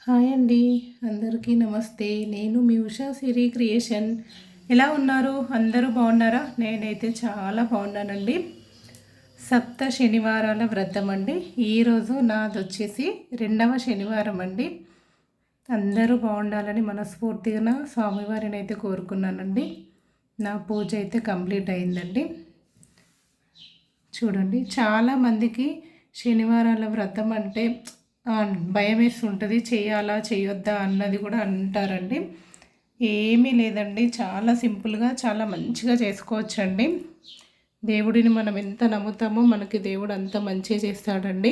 Hi అండి, అందరికీ నమస్తే. నేను మీ ఉషా సిరి క్రియేషన్. ఎలా ఉన్నారు? అందరూ బాగున్నారా? నేనైతే చాలా బాగున్నానండి. సప్త శనివారాల వ్రతం అండి. ఈరోజు నాది వచ్చేసి 2వ శనివారం అండి. అందరూ బాగుండాలని మనస్ఫూర్తిగా స్వామివారిని అయితే కోరుకున్నానండి. నా పూజ అయితే కంప్లీట్ అయిందండి. చూడండి, చాలామందికి శనివారాల వ్రతం అంటే భయం వేస్తుంటుంది. చేయాలా చేయొద్దా అన్నది కూడా అంటారండి. ఏమీ లేదండి, చాలా సింపుల్గా చాలా మంచిగా చేసుకోవచ్చండి. దేవుడిని మనం ఎంత నమ్ముతామో మనకి దేవుడు అంత మంచిగా చేస్తాడండి.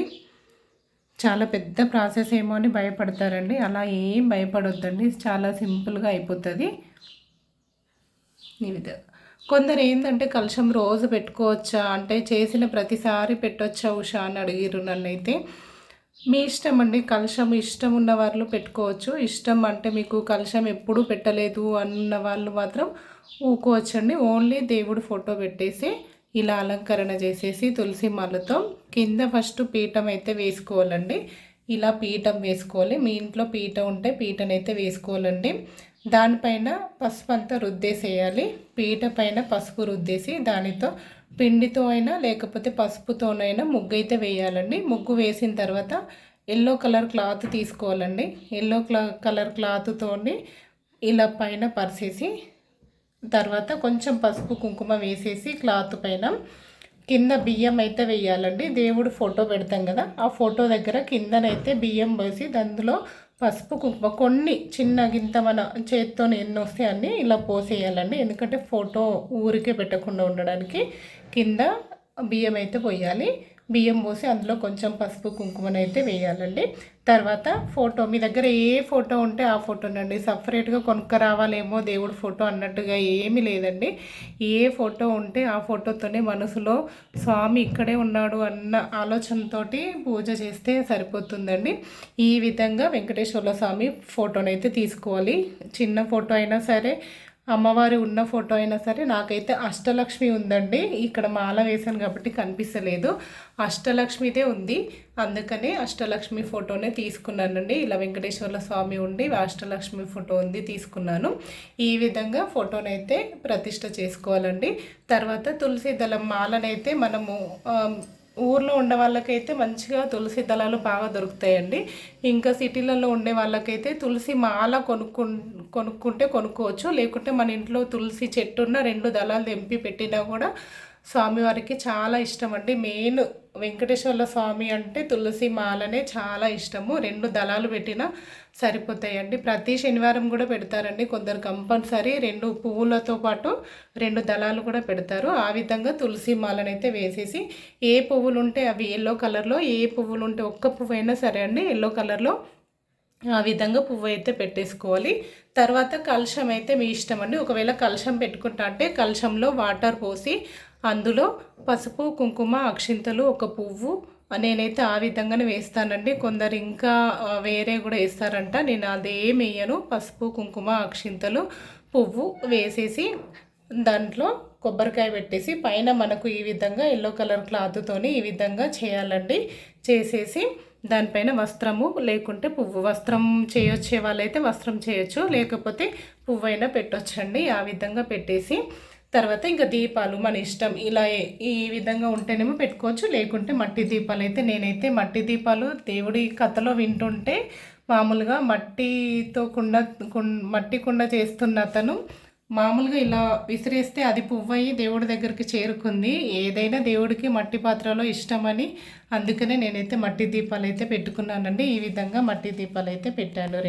చాలా పెద్ద ప్రాసెస్ ఏమో అని భయపడతారండి. అలా ఏం భయపడొద్దండి, చాలా సింపుల్గా అయిపోతుంది. ఈ విధంగా కొందరు ఏంటంటే కలశం రోజు పెట్టుకోవచ్చా అంటే చేసిన ప్రతిసారి పెట్టవచ్చా ఉషా అని అడిగిరు నన్నైతే. మీ ఇష్టం అండి, కలశం ఇష్టం ఉన్న వాళ్ళు పెట్టుకోవచ్చు. ఇష్టం అంటే మీకు కలశం ఎప్పుడూ పెట్టలేదు అన్న వాళ్ళు మాత్రం ఊకోవచ్చండి. ఓన్లీ దేవుడు ఫోటో పెట్టేసి ఇలా అలంకరణ చేసేసి తులసి మాలతో కింద ఫస్ట్ పీఠం అయితే వేసుకోవాలండి. ఇలా పీఠం వేసుకోవాలి. మీ ఇంట్లో పీట ఉంటే పీటనైతే వేసుకోవాలండి. దానిపైన పసుపు అంతా రుద్దేసేయాలి. పీట పైన పసుపు రుద్దేసి దానితో పిండితో అయినా లేకపోతే పసుపుతోనైనా ముగ్గు అయితే వేయాలండి. ముగ్గు వేసిన తర్వాత ఎల్లో కలర్ క్లాత్ తీసుకోవాలండి. ఎల్లో కలర్ క్లాత్తోని ఇలా పైన పరిచేసి తర్వాత కొంచెం పసుపు కుంకుమ వేసేసి క్లాత్ పైన కింద బియ్యం అయితే వేయాలండి. దేవుడు ఫోటో పెడతాం కదా, ఆ ఫోటో దగ్గర కిందనైతే బియ్యం పోసి అందులో పసుపు కుంకుమ కొన్ని చిన్న గింత మన చేతితో ఎన్ని వస్తే అన్నీ ఇలా పోసేయాలండి. ఎందుకంటే ఫోటో ఊరికే పెట్టకుండా ఉండడానికి కింద బియ్యం అయితే పోయాలి. బియ్యం పోసి అందులో కొంచెం పసుపు కుంకుమనైతే వేయాలండి. తర్వాత ఫోటో మీ దగ్గర ఏ ఫోటో ఉంటే ఆ ఫోటోనండి, సపరేట్గా కొనుక్క రావాలేమో దేవుడి ఫోటో అన్నట్టుగా ఏమీ లేదండి. ఏ ఫోటో ఉంటే ఆ ఫోటోతోనే మనసులో స్వామి ఇక్కడే ఉన్నాడు అన్న ఆలోచనతో పూజ చేస్తే సరిపోతుందండి. ఈ విధంగా వెంకటేశ్వర స్వామి ఫోటోనైతే తీసుకోవాలి. చిన్న ఫోటో అయినా సరే, అమ్మవారి ఉన్న ఫోటో అయినా సరే. నాకైతే అష్టలక్ష్మి ఉందండి, ఇక్కడ మాల వేశాను కాబట్టి కనిపిస్తలేదు. అష్టలక్ష్మిదే ఉంది, అందుకనే అష్టలక్ష్మి ఫోటోనే తీసుకున్నానండి. ఇలా వెంకటేశ్వర్ల స్వామి ఉండి అష్టలక్ష్మి ఫోటో ఉంది తీసుకున్నాను. ఈ విధంగా ఫోటోనైతే ప్రతిష్ట చేసుకోవాలండి. తర్వాత తులసి దళం మాలనైతే మనము ఊర్లో ఉండే వాళ్ళకైతే మంచిగా తులసి దళాలు బాగా దొరుకుతాయండి. ఇంకా సిటీలలో ఉండే వాళ్ళకైతే తులసి మాల కొనుక్కుంటే కొనుక్కోవచ్చు. లేకుంటే మన ఇంట్లో తులసి చెట్టు ఉన్న 2 దళాలు తెంపి పెట్టినా కూడా స్వామివారికి చాలా ఇష్టం అండి. మెయిన్ వెంకటేశ్వర్ల స్వామి అంటే తులసి మాలనే చాలా ఇష్టము. 2 దళాలు పెట్టినా సరిపోతాయండి. ప్రతి శనివారం కూడా పెడతారండి కొందరు, కంపల్సరీ 2 పువ్వులతో పాటు 2 దళాలు కూడా పెడతారు. ఆ విధంగా తులసి మాలనైతే వేసేసి ఏ పువ్వులు ఉంటే అవి ఎల్లో కలర్లో, ఏ పువ్వులు ఉంటే ఒక్క పువ్వు అయినా సరే అండి ఎల్లో కలర్లో ఆ విధంగా పువ్వు అయితే పెట్టేసుకోవాలి. తర్వాత కలశం అయితే మీ ఇష్టం అండి. ఒకవేళ కలశం పెట్టుకుంటా అంటే కలశంలో వాటర్ పోసి అందులో పసుపు కుంకుమ అక్షింతలు ఒక పువ్వు నేనైతే ఆ విధంగానే వేస్తానండి. కొందరు ఇంకా వేరే కూడా వేస్తారంట, నేను అదేం వేయను. పసుపు కుంకుమ అక్షింతలు పువ్వు వేసేసి దాంట్లో కొబ్బరికాయ పెట్టేసి పైన మనకు ఈ విధంగా ఎల్లో కలర్ క్లాత్తోని ఈ విధంగా చేయాలండి. చేసేసి దానిపైన వస్త్రము లేకుంటే పువ్వు, వస్త్రం చేయొచ్చే వాళ్ళైతే వస్త్రం చేయొచ్చు, లేకపోతే పువ్వు అయినా పెట్టొచ్చండి. ఆ విధంగా పెట్టేసి తర్వాత ఇంకా దీపాలు మన ఇష్టం. ఇలా ఈ విధంగా ఉంటేనేమో పెట్టుకోవచ్చు, లేకుంటే మట్టి దీపాలు అయితే నేనైతే మట్టి దీపాలు దేవుడి కథలో వింటుంటే మామూలుగా మట్టితో మట్టి కుండ చేస్తున్న అతను మామూలుగా ఇలా విసిరేస్తే అది పువ్వయి దేవుడి దగ్గరికి చేరుకుంది. ఏదైనా దేవుడికి మట్టి పాత్రలో ఇష్టమని అందుకనే నేనైతే మట్టి దీపాలు అయితే పెట్టుకున్నానండి. ఈ విధంగా మట్టి దీపాలు అయితే పెట్టాను,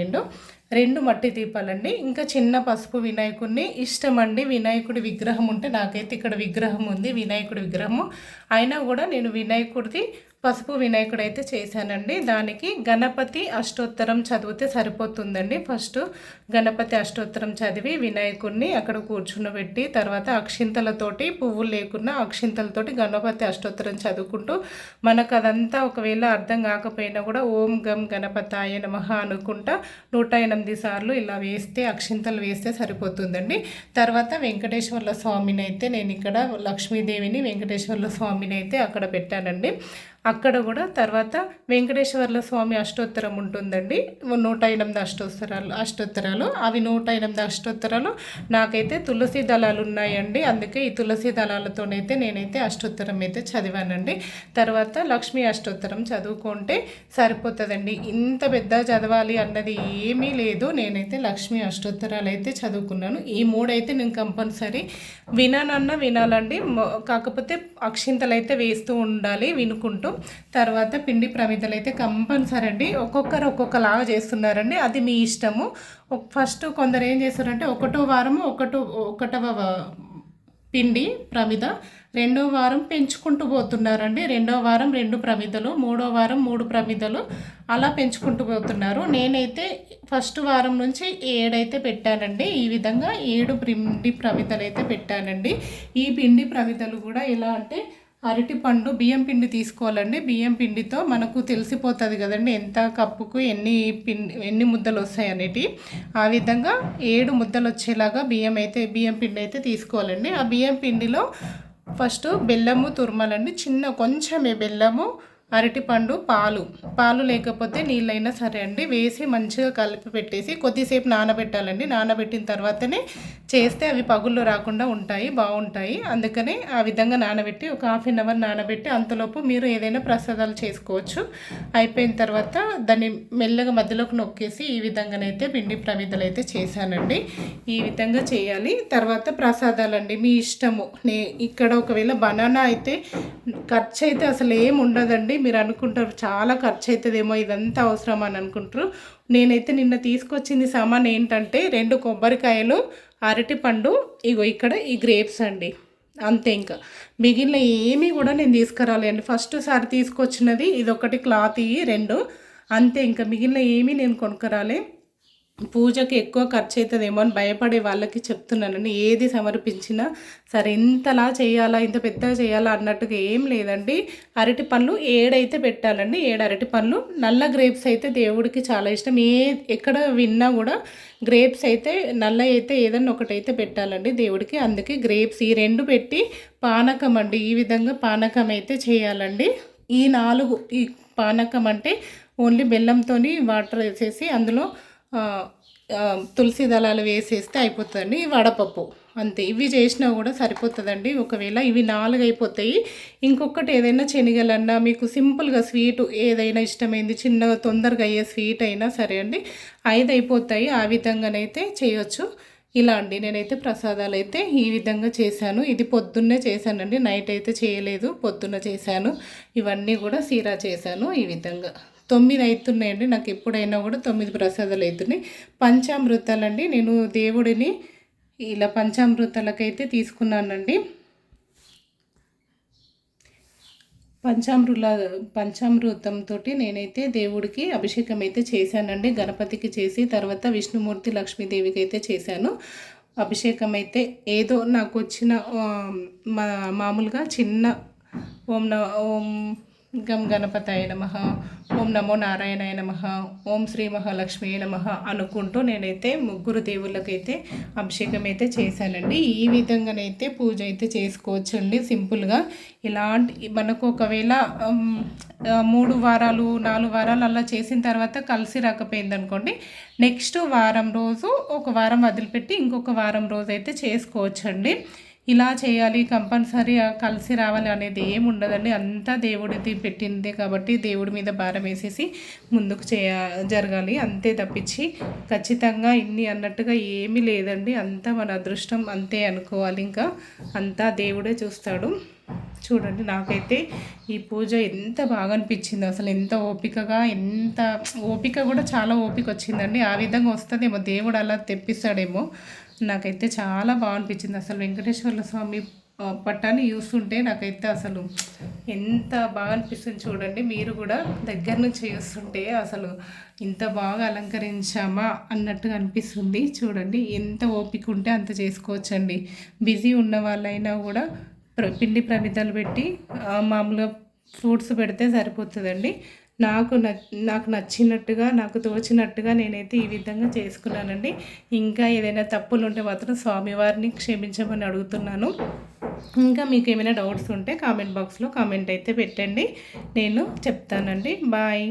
రెండు మట్టి దీపాలండి. ఇంకా చిన్న పసుపు వినాయకుడిని ఇష్టం అండి. వినాయకుడి విగ్రహం ఉంటే, నాకైతే ఇక్కడ విగ్రహం ఉంది వినాయకుడి విగ్రహము, అయినా కూడా నేను వినాయకుడిది పసుపు వినాయకుడు అయితే చేశానండి. దానికి గణపతి అష్టోత్తరం చదివితే సరిపోతుందండి. ఫస్ట్ గణపతి అష్టోత్తరం చదివి వినాయకుడిని అక్కడ కూర్చున్నబెట్టి తర్వాత అక్షింతలతోటి, పువ్వులు లేకున్నా అక్షింతలతోటి గణపతి అష్టోత్తరం చదువుకుంటూ మనకు అదంతా ఒకవేళ అర్థం కాకపోయినా కూడా ఓం గం గణపతాయ నమః అనుకుంటా 108 సార్లు ఇలా వేస్తే, అక్షింతలు వేస్తే సరిపోతుందండి. తర్వాత వెంకటేశ్వర్ల స్వామిని అయితే నేను ఇక్కడ లక్ష్మీదేవిని వెంకటేశ్వర్ల స్వామిని అయితే అక్కడ పెట్టానండి. అక్కడ కూడా తర్వాత వెంకటేశ్వర్ల స్వామి అష్టోత్తరం ఉంటుందండి. 108 అష్టోత్తరాలు అవి 108 అష్టోత్తరాలు నాకైతే తులసి దళాలు ఉన్నాయండి. అందుకే ఈ తులసి దళాలతోనైతే నేనైతే అష్టోత్తరం అయితే చదివానండి. తర్వాత లక్ష్మీ అష్టోత్తరం చదువుకుంటే సరిపోతుందండి. ఇంత పెద్ద చదవాలి అన్నది ఏమీ లేదు. నేనైతే లక్ష్మీ అష్టోత్తరాలు అయితే చదువుకున్నాను. ఈ 3 అయితే నేను కంపల్సరీ వినాలండి. కాకపోతే అక్షింతలు అయితే వేస్తూ ఉండాలి వినుకుంటూ. తర్వాత పిండి ప్రమిదలు అయితే కంపల్సరీ అండి. ఒక్కొక్కరు ఒక్కొక్కలాగా చేస్తున్నారండి, అది మీ ఇష్టము. ఫస్ట్ కొందరు ఏం చేస్తారంటే ఒకటవ పిండి ప్రమిద, రెండో వారం పెంచుకుంటూ పోతున్నారండి. రెండో వారం 2 ప్రమిదలు, మూడో వారం 3 ప్రమిదలు అలా పెంచుకుంటూ పోతున్నారు. నేనైతే ఫస్ట్ వారం నుంచి 7 అయితే పెట్టానండి. ఈ విధంగా 7 పిండి ప్రమిదలు అయితే పెట్టానండి. ఈ పిండి ప్రమిదలు కూడా ఎలా అంటే అరటిపండు బియ్యం పిండి తీసుకోవాలండి. బియ్యం పిండితో మనకు తెలిసిపోతుంది కదండి ఎంత కప్పుకు ఎన్ని ముద్దలు వస్తాయి అనేటివి. ఆ విధంగా 7 ముద్దలు వచ్చేలాగా బియ్యం పిండి అయితే తీసుకోవాలండి. ఆ బియ్యం పిండిలో ఫస్ట్ బెల్లము తురమాలండి. కొంచెమే బెల్లము, అరటిపండు, పాలు లేకపోతే నీళ్ళైనా సరే అండి వేసి మంచిగా కలిపి పెట్టేసి కొద్దిసేపు నానబెట్టాలండి. నానబెట్టిన తర్వాతనే చేస్తే అవి పగుళ్ళు రాకుండా బాగుంటాయి. అందుకని ఆ విధంగా నానబెట్టి ఒక 1/2 అవర్ నానబెట్టి అంతలోపు మీరు ఏదైనా ప్రసాదాలు చేసుకోవచ్చు. అయిపోయిన తర్వాత దాన్ని మెల్లగా మధ్యలోకి నొక్కేసి ఈ విధంగానైతే పిండి ప్రమిదలు అయితే చేశానండి. ఈ విధంగా చేయాలి. తర్వాత ప్రసాదాలండి మీ ఇష్టము. ఇక్కడ ఒకవేళ బనానా అయితే ఖర్చు అయితే అసలు ఏం ఉండదండి. మీరు అనుకుంటారు చాలా ఖర్చు అవుతుందేమో, ఇదంతా అవసరం అని అనుకుంటారు. నేనైతే నిన్న తీసుకొచ్చింది సామాన్ ఏంటంటే 2 కొబ్బరికాయలు, అరటిపండు, ఇక్కడ ఈ గ్రేప్స్ అండి, అంతే. ఇంకా మిగిలిన ఏమీ కూడా నేను తీసుకురాలేండి. ఫస్ట్ సారి తీసుకొచ్చినది ఇదొకటి, క్లాత్ 2 అంతే. ఇంకా మిగిలిన ఏమీ నేను కొనుక్కరాలే. పూజకి ఎక్కువ ఖర్చు అవుతుందేమో అని భయపడే వాళ్ళకి చెప్తున్నానండి. ఏది సమర్పించినా సరే ఇంతలా చేయాలా, ఇంత పెద్దగా చేయాలా అన్నట్టుగా ఏం లేదండి. అరటి పళ్ళు 7 అయితే పెట్టాలండి. 7 అరటి పళ్ళు. నల్ల గ్రేప్స్ అయితే దేవుడికి చాలా ఇష్టం. ఎక్కడ విన్నా కూడా గ్రేప్స్ అయితే నల్ల అయితే ఏదన్నా ఒకటైతే పెట్టాలండి దేవుడికి. అందుకే గ్రేప్స్ ఈ 2 పెట్టి పానకం అండి, ఈ విధంగా పానకం అయితే చేయాలండి. ఈ పానకం అంటే ఓన్లీ బెల్లంతో వాటర్ వేసేసి అందులో తులసి దళాలు వేసేస్తే అయిపోతుందండి. వడపప్పు అంతే. ఇవి చేసినా కూడా సరిపోతుందండి. ఒకవేళ ఇవి 4 అయిపోతాయి. ఇంకొకటి ఏదైనా శనగలన్నా మీకు సింపుల్గా స్వీటు ఏదైనా ఇష్టమైంది చిన్నగా తొందరగా అయ్యే స్వీట్ అయినా సరే అండి 5 అయిపోతాయి. ఆ విధంగానైతే చేయొచ్చు. ఇలా అండి నేనైతే ప్రసాదాలు అయితే ఈ విధంగా చేశాను. ఇది పొద్దున్నే చేశానండి, నైట్ అయితే చేయలేదు, పొద్దున్న చేశాను. ఇవన్నీ కూడా సీరా చేశాను. ఈ విధంగా 9 అవుతున్నాయండి. నాకు ఎప్పుడైనా కూడా 9 ప్రసాదాలు అవుతున్నాయి. పంచామృతాలండి, నేను దేవుడిని ఇలా పంచామృతాలకైతే తీసుకున్నానండి. పంచామృతంతో నేనైతే దేవుడికి అభిషేకం అయితే చేశానండి. గణపతికి చేసి తర్వాత విష్ణుమూర్తి లక్ష్మీదేవికి అయితే చేశాను అభిషేకం అయితే. ఏదో నాకు వచ్చిన మామూలుగా చిన్న ఓం గం గణపతాయ నమః, ఓం నమో నారాయణాయ నమః, ఓం శ్రీ మహాలక్ష్మి నమః అనుకుంటూ నేనైతే 3 దేవుళ్ళకైతే అభిషేకం అయితే చేశానండి. ఈ విధంగానైతే పూజ అయితే చేసుకోవచ్చండి సింపుల్గా. ఇలాంటి మనకు ఒకవేళ 3 వారాలు 4 వారాలు అలా చేసిన తర్వాత కలిసి రాకపోయింది అనుకోండి, నెక్స్ట్ వారం రోజు ఒక వారం వదిలిపెట్టి ఇంకొక వారం రోజు అయితే చేసుకోవచ్చండి. ఇలా చేయాలి కంపల్సరీ కలిసి రావాలి అనేది ఏమి ఉండదండి. అంతా దేవుడిది పెట్టిందే కాబట్టి దేవుడి మీద భారం వేసేసి ముందుకు జరగాలి అంతే తప్పించి ఖచ్చితంగా ఇన్ని అన్నట్టుగా ఏమీ లేదండి. అంతా మన అదృష్టం అంతే అనుకోవాలి. ఇంకా అంతా దేవుడే చూస్తాడు. చూడండి నాకైతే ఈ పూజ ఎంత బాగా అనిపించింది. అసలు ఎంత ఓపిక కూడా చాలా ఓపిక వచ్చిందండి. ఆ విధంగా వస్తుందేమో దేవుడు అలా తెప్పిస్తాడేమో. నాకైతే చాలా బాగా అనిపించింది. అసలు వెంకటేశ్వర్ల స్వామి పట్టాన్ని చూస్తుంటే నాకైతే అసలు ఎంత బాగా అనిపిస్తుంది. చూడండి మీరు కూడా దగ్గర నుంచి చూస్తుంటే అసలు ఇంత బాగా అలంకరించామా అన్నట్టుగా అనిపిస్తుంది. చూడండి ఎంత ఓపిక ఉంటే అంత చేసుకోవచ్చండి. బిజీ ఉన్న వాళ్ళైనా కూడా పిండి ప్రమిదలు పెట్టి మామూలుగా ఫ్రూట్స్ పెడితే సరిపోతుందండి. నాకు నచ్చినట్టుగా నాకు తోచినట్టుగా నేనైతే ఈ విధంగా చేసుకున్నానండి. ఇంకా ఏదైనా తప్పులు ఉంటే మాత్రం స్వామివారిని క్షమించమని అడుగుతున్నాను. ఇంకా మీకు ఏమైనా డౌట్స్ ఉంటే కామెంట్ బాక్స్లో కామెంట్ అయితే పెట్టండి, నేను చెప్తానండి. బాయ్.